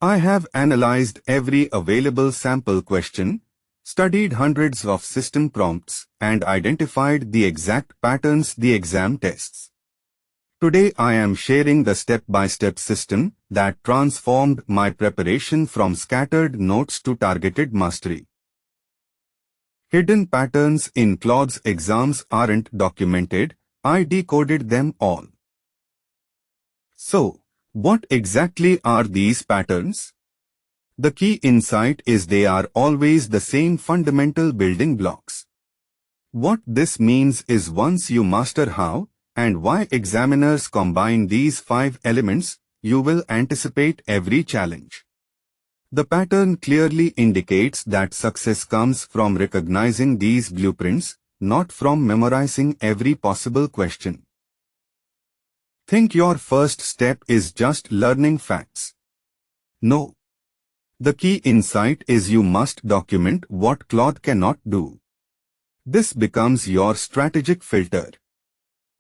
I have analyzed every available sample question, studied hundreds of system prompts, and identified the exact patterns the exam tests. Today I am sharing the step-by-step system that transformed my preparation from scattered notes to targeted mastery. Hidden patterns in Claude's exams aren't documented, I decoded them all. So, what exactly are these patterns? The key insight is they are always the same fundamental building blocks. What this means is once you master how and why examiners combine these 5 elements, you will anticipate every challenge. The pattern clearly indicates that success comes from recognizing these blueprints, not from memorizing every possible question. Think your first step is just learning facts. No. The key insight is you must document what Claude cannot do. This becomes your strategic filter.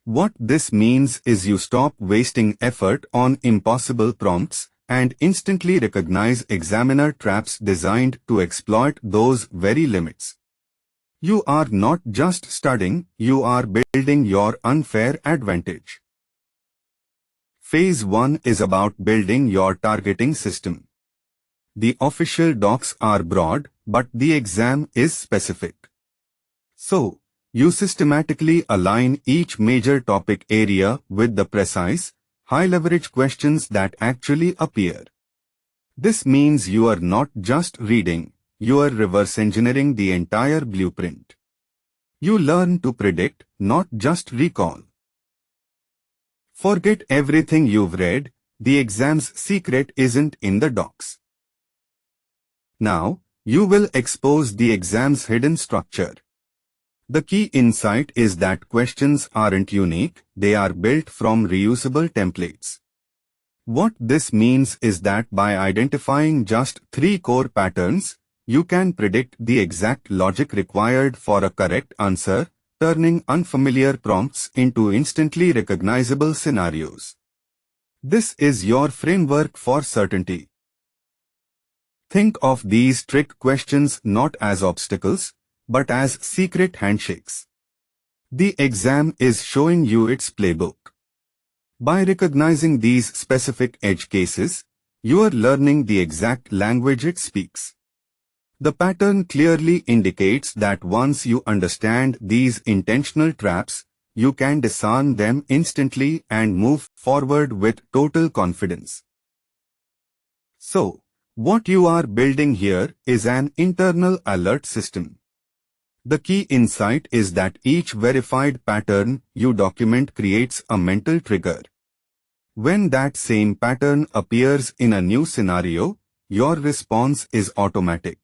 What this means is you stop wasting effort on impossible prompts and instantly recognize examiner traps designed to exploit those very limits. You are not just studying, you are building your unfair advantage. Phase 1 is about building your targeting system. The official docs are broad, but the exam is specific. So, you systematically align each major topic area with the precise, high-leverage questions that actually appear. This means you are not just reading, you are reverse engineering the entire blueprint. You learn to predict, not just recall. Forget everything you've read, the exam's secret isn't in the docs. Now, you will expose the exam's hidden structure. The key insight is that questions aren't unique, they are built from reusable templates. What this means is that by identifying just 3 core patterns, you can predict the exact logic required for a correct answer, turning unfamiliar prompts into instantly recognizable scenarios. This is your framework for certainty. Think of these trick questions not as obstacles, but as secret handshakes. The exam is showing you its playbook. By recognizing these specific edge cases, you are learning the exact language it speaks. The pattern clearly indicates that once you understand these intentional traps, you can discern them instantly and move forward with total confidence. So, what you are building here is an internal alert system. The key insight is that each verified pattern you document creates a mental trigger. When that same pattern appears in a new scenario, your response is automatic.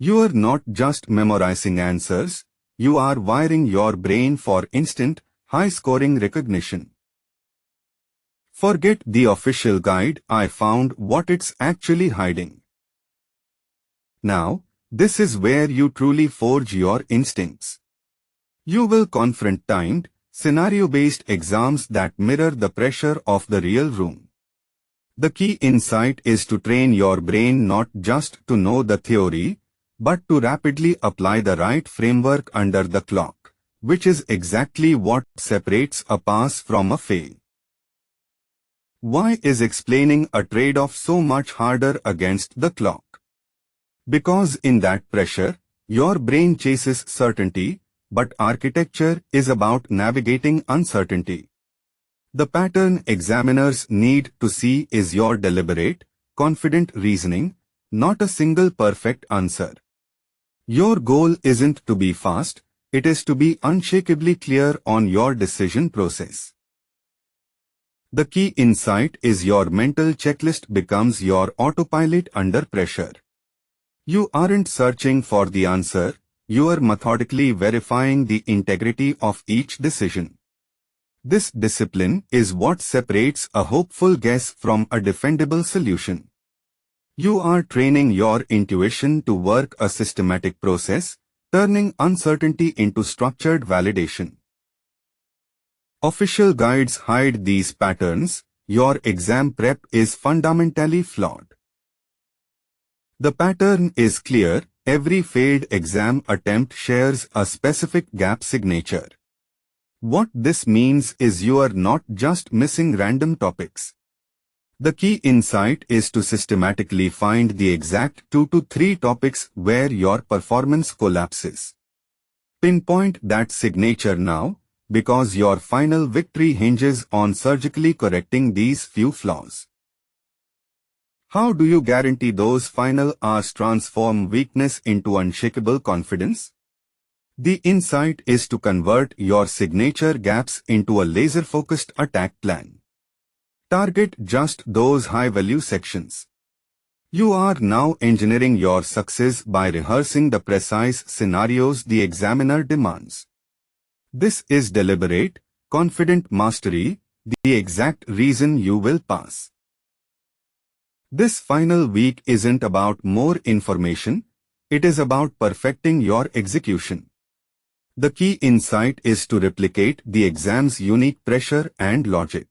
You are not just memorizing answers, you are wiring your brain for instant, high-scoring recognition. Forget the official guide, I found what it's actually hiding. Now, this is where you truly forge your instincts. You will confront timed, scenario-based exams that mirror the pressure of the real room. The key insight is to train your brain not just to know the theory, but to rapidly apply the right framework under the clock, which is exactly what separates a pass from a fail. Why is explaining a trade-off so much harder against the clock? Because in that pressure, your brain chases certainty, but architecture is about navigating uncertainty. The pattern examiners need to see is your deliberate, confident reasoning, not a single perfect answer. Your goal isn't to be fast, it is to be unshakably clear on your decision process. The key insight is your mental checklist becomes your autopilot under pressure. You aren't searching for the answer, you are methodically verifying the integrity of each decision. This discipline is what separates a hopeful guess from a defendable solution. You are training your intuition to work a systematic process, turning uncertainty into structured validation. Official guides hide these patterns, your exam prep is fundamentally flawed. The pattern is clear. Every failed exam attempt shares a specific gap signature. What this means is you are not just missing random topics. The key insight is to systematically find the exact 2 to 3 topics where your performance collapses. Pinpoint that signature now, because your final victory hinges on surgically correcting these few flaws. How do you guarantee those final hours transform weakness into unshakable confidence? The insight is to convert your signature gaps into a laser-focused attack plan. Target just those high-value sections. You are now engineering your success by rehearsing the precise scenarios the examiner demands. This is deliberate, confident mastery, the exact reason you will pass. This final week isn't about more information, it is about perfecting your execution. The key insight is to replicate the exam's unique pressure and logic.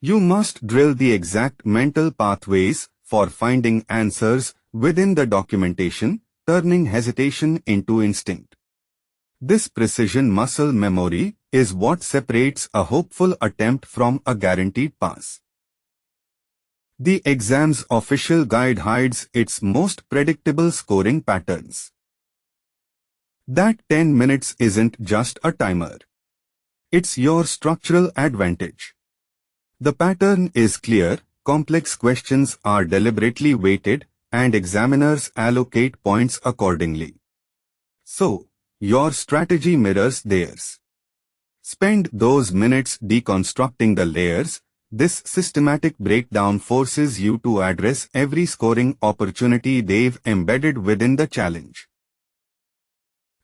You must drill the exact mental pathways for finding answers within the documentation, turning hesitation into instinct. This precision muscle memory is what separates a hopeful attempt from a guaranteed pass. The exam's official guide hides its most predictable scoring patterns. That 10 minutes isn't just a timer. It's your structural advantage. The pattern is clear, complex questions are deliberately weighted, and examiners allocate points accordingly. So, your strategy mirrors theirs. Spend those minutes deconstructing the layers. This systematic breakdown forces you to address every scoring opportunity they've embedded within the challenge.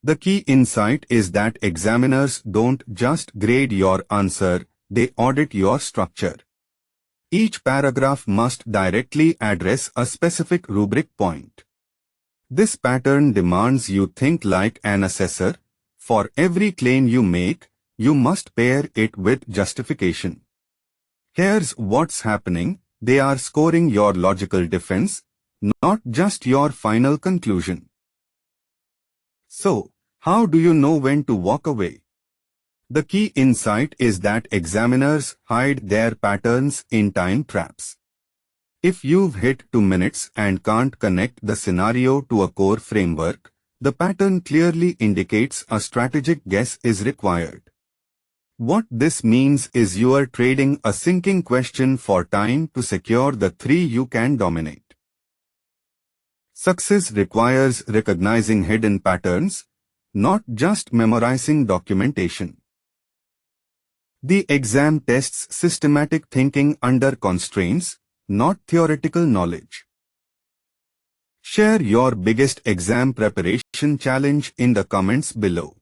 The key insight is that examiners don't just grade your answer, they audit your structure. Each paragraph must directly address a specific rubric point. This pattern demands you think like an assessor. For every claim you make, you must pair it with justification. Here's what's happening: they are scoring your logical defense, not just your final conclusion. So, how do you know when to walk away? The key insight is that examiners hide their patterns in time traps. If you've hit 2 minutes and can't connect the scenario to a core framework, the pattern clearly indicates a strategic guess is required. What this means is you are trading a sinking question for time to secure the 3 you can dominate. Success requires recognizing hidden patterns, not just memorizing documentation. The exam tests systematic thinking under constraints, not theoretical knowledge. Share your biggest exam preparation challenge in the comments below.